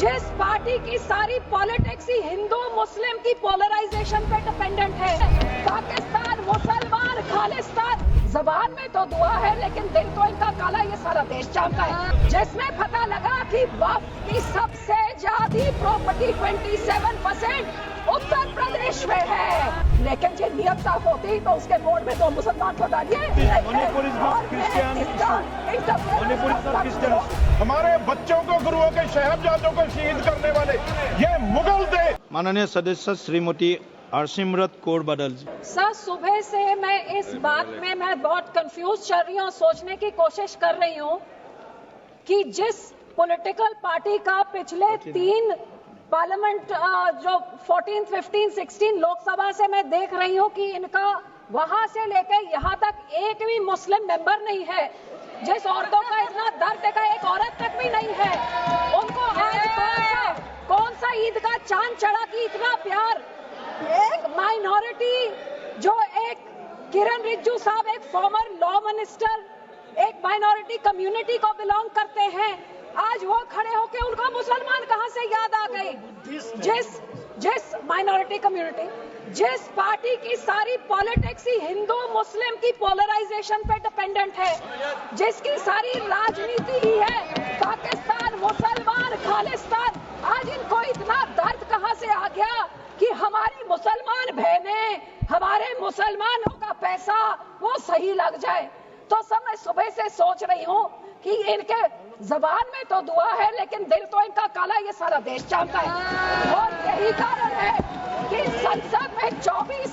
जिस पार्टी की सारी पॉलिटिक्स ही हिंदू मुस्लिम की पोलराइजेशन पे डिपेंडेंट है, पाकिस्तान मुसलमान खालिस्तान, जबान में तो दुआ है लेकिन दिल तो इनका काला, ये सारा देश जानता है। जिसमें पता लगा कि वक्फ की सबसे ज्यादा प्रॉपर्टी 27% उत्तर प्रदेश में है, लेकिन जो नियत साफ होती तो उसके बोर्ड में तो मुसलमान को डालिए। हमारे बच्चों को, गुरुओं के शहजादों को शहीद करने वाले ये मुगल थे। माननीय सदस्य श्रीमती हरसिमरत कौर बादल जी। सर, सुबह से मैं इस बात में बहुत कंफ्यूज चल रही हूँ, सोचने की कोशिश कर रही हूँ कि जिस पॉलिटिकल पार्टी का पिछले 3 पार्लियामेंट जो 14, 15, 16 लोकसभा से मैं देख रही हूँ कि इनका वहां से लेकर यहाँ तक एक भी मुस्लिम मेंबर नहीं है। जिस औरतों का इतना दर्द का एक औरत तक भी नहीं है, उनको आज कौन सा ईद का चांद चढ़ा कि इतना प्यार। एक माइनॉरिटी जो एक किरण रिजिजू साहब, एक फॉर्मर लॉ मिनिस्टर, एक माइनॉरिटी कम्युनिटी को बिलोंग करते हैं, आज वो खड़े होके उनका मुसलमान कहां से याद आ गई। जिस माइनॉरिटी कम्युनिटी, जिस पार्टी की सारी पॉलिटिक्स ही हिंदू मुस्लिम की पोलराइजेशन पे डिपेंडेंट है, जिसकी सारी राजनीति ही है पाकिस्तान मुसलमान खालिस्तान, आज इनको इतना दर्द कहां से आ गया कि हमारी मुसलमान बहनें, हमारे मुसलमानों का पैसा वो सही लग जाए। तो सब मैं सुबह से सोच रही हूँ कि इनके जबान में तो दुआ है लेकिन दिल तो इनका काला, ये सारा देश जानता है। और यही कारण है कि संसद में 24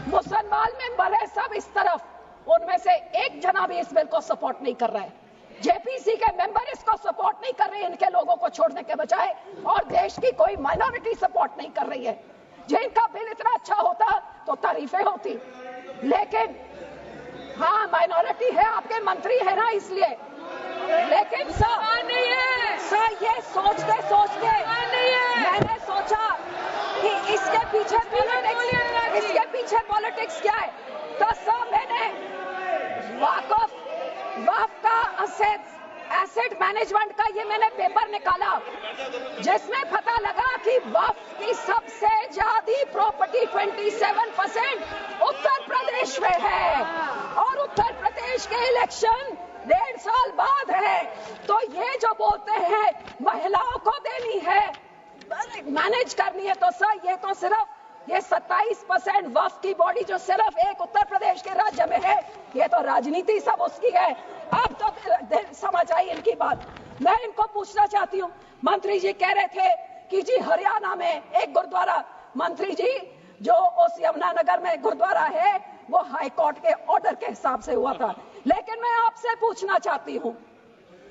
मुसलमान मेंबर है, सब इस तरफ, उनमें से एक जना भी इस बिल को सपोर्ट नहीं कर रहा है। जेपीसी के मेंबर इसको सपोर्ट नहीं कर रहे हैं, इनके लोगों को छोड़ने के बजाय, और देश की कोई माइनॉरिटी सपोर्ट नहीं कर रही है। जिनका बिल इतना अच्छा होता तो तारीफें होती, लेकिन हाँ माइनॉरिटी है, आपके मंत्री है ना, इसलिए। लेकिन सर ये सोचते मैंने सोचा कि इसके पीछे पॉलिटिक्स क्या है। तो सर मैंने वक्फ का एसेट मैनेजमेंट का ये मैंने पेपर निकाला, जिसमें पता लगा कि वक्फ की सबसे ज्यादा प्रॉपर्टी 27% उत्तर प्रदेश में है, और उत्तर प्रदेश के इलेक्शन 1.5 साल बाद है। तो ये जो बोलते हैं महिलाओं को देनी है, मैनेज करनी है, तो सर ये तो सिर्फ ये 27% वक्फ की बॉडी जो सिर्फ एक उत्तर प्रदेश के राज्य में है, ये तो राजनीति सब उसकी है। अब तो समझ आई इनकी बात। मैं इनको पूछना चाहती हूँ, मंत्री जी कह रहे थे कि जी हरियाणा में एक गुरुद्वारा, मंत्री जी जो उस यमुनानगर में गुरुद्वारा है वो हाई कोर्ट के ऑर्डर के हिसाब से हुआ था, लेकिन मैं आपसे पूछना चाहती हूँ,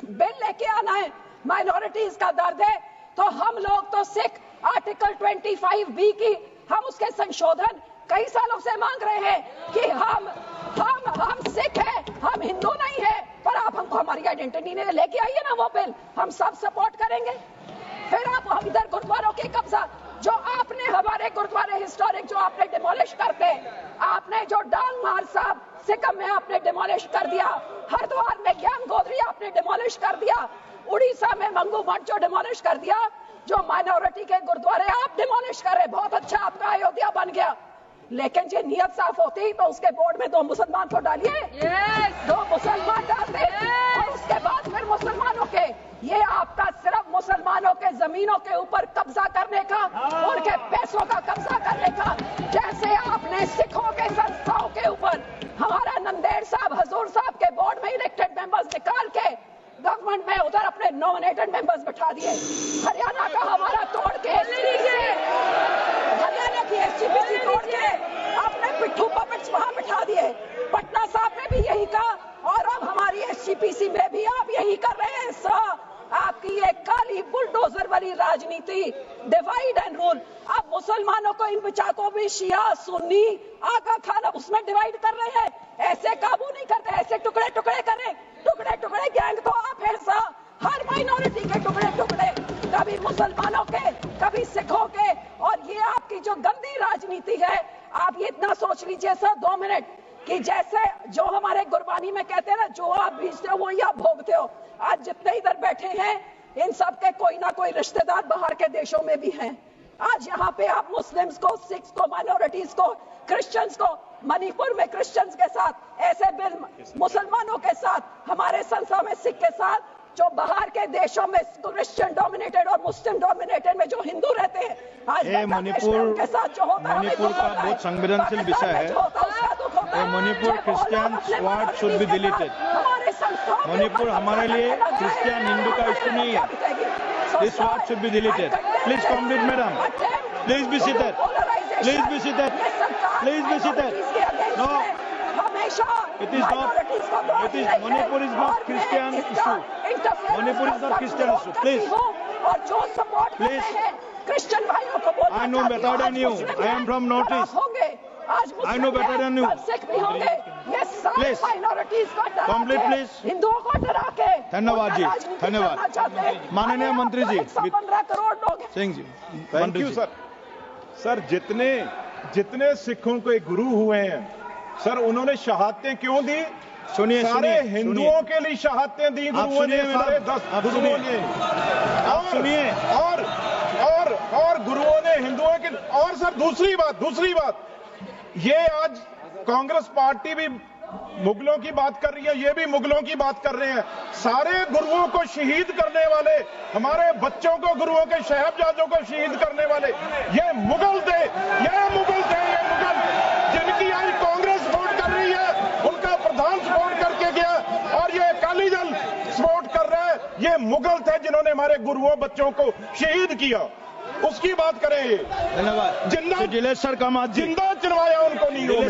बिल लेके आना है, माइनॉरिटीज का दर्द है, तो हम लोग तो सिख आर्टिकल 25B की हम उसके संशोधन कई सालों से मांग रहे हैं कि हम सिख हैं, हम हिंदू नहीं है, पर आप हमको हमारी आइडेंटिटी ने लेके आइए ना वो बिल, हम सब सपोर्ट करेंगे। फिर आप हम इधर गुरुद्वारों के कब्जा, जो आपने हमारे गुरुद्वारे हिस्टोरिक जो आपने डिमोलिश करते, आपने जो डांग मार साहब सिक्किम में आपने डिमोलिश कर दिया, हरिद्वार में ज्ञान गोदरी आपने डिमोलिश कर दिया, उड़ीसा में मंगू मठ जो डिमोलिश कर दिया, जो माइनॉरिटी के गुरुद्वारे आप डिमोलिश करे, बहुत अच्छा आपका अयोध्या बन गया। लेकिन जो नियत साफ होती तो उसके बोर्ड में 2 मुसलमान को डालिए, 2 मुसलमान डालते, और उसके बाद फिर मुसलमानों के, ये आपका सिर्फ मुसलमानों के जमीनों के ऊपर कब्जा करने का, उनके पैसों का कब्जा करने का, जैसे आपने सिखों के संस्थाओं के ऊपर हमारा नंदेड़ साहब, हजूर साहब के बोर्ड में इलेक्टेड मेंबर्स निकाल के गवर्नमेंट में उधर अपने नॉमिनेटेड मेंबर्स बिठा दिए। हरियाणा का हमारा तोड़ के, हरियाणा की एसजीपीसी तोड़ के आपने पिट्ठू पपेट्स वहां बिठा दिए। पटना साहब ने भी यही कहा, और अब हमारी एसजीपीसी में भी आप यही कर रहे हैं। सर आपकी ये काली बुलडोजर वाली राजनीति, डिवाइड एंड रूल, आप मुसलमानों को, इन बच्चों भी शिया सुन्नी आका खान उसमें डिवाइड कर रहे हैं। ऐसे काबू नहीं करते, ऐसे टुकड़े टुकड़े करें, टुकड़े टुकड़े गैंग तो आप हैं सर, हर माइनॉरिटी के टुकड़े टुकड़े, कभी मुसलमानों के, कभी सिखों के, और ये आपकी जो गंदी राजनीति है। आप ये इतना सोच लीजिए सर 2 मिनट, कि जैसे जो हमारे गुरबानी में कहते हैं ना, जो आप बीजते हो वो ही आप भोगते हो। आज जितने इधर बैठे हैं इन सब के कोई ना कोई रिश्तेदार बाहर के देशों में भी हैं। आज यहाँ पे आप मुस्लिम्स को, सिख्स को, माइनॉरिटीज को, क्रिश्चियंस को, मणिपुर में क्रिश्चियंस के साथ ऐसे बिल मुसलमानों के साथ, हमारे संसद में सिख के साथ, जो बाहर के देशों में क्रिश्चियन डोमिनेटेड और मुस्लिम डोमिनेटेड में जो हिंदू रहते हैं, आज मणिपुर के साथ जो होता है, मणिपुर का बहुत संवेदनशील विषय है। Manipur Christian word should be deleted. Manipur हमारे लिए क्रिश्चियन हिंदू का इशू नहीं है। This word should be deleted. Please complete madam, please be seated, please be seated, please be seated. No, it is not, it is, Manipur is not Christian issue. Manipur is not Christian issue. Please, और जो support Please. करते हैं Christian भाइयों को बोलना I know better than you. I am from Northeast. होंगे आज I know better than you. Sikh भी होंगे। ये सारे Please. माइनॉरिटीज को डरा Complete, के, please. हिंदुओं को डरा के धन्यवाद जी, उनका राजनीति धन्यवाद। करना चाहते हैं। माननीय अरे मंत्री जी, 115 करोड़ लोग हैं। सिंह जी, थैंक मंत्री यू जी। सर। सर जितने सिखों के गुरु हुए हैं सर, उन्होंने शहादतें क्यों दी? सुनिए, सारे सुनिए, हिंदुओं के लिए शहादतें दी आप गुरुओं ने, सुनिए सारे मैडम, 10 आप गुरुओं सुनिए। ने। आप सुनिए। और गुरुओं ने हिंदुओं के। और सर दूसरी बात, ये आज कांग्रेस पार्टी भी मुगलों की बात कर रही है, ये भी मुगलों की बात कर रहे हैं। सारे गुरुओं को शहीद करने वाले, हमारे बच्चों को, गुरुओं के साहिबजादों को शहीद करने वाले, ये मुगल थे, जिनकी आज कांग्रेस सपोर्ट कर रही है। उनका प्रधान सपोर्ट करके गया और ये अकाली दल सपोर्ट कर रहा है। ये मुगल थे जिन्होंने हमारे गुरुओं, बच्चों को शहीद किया। उसकी बात करें। धन्यवाद। जिंदा दिलेश्वर कामत जी, जिंदा चुनवाया उनको नीलों में।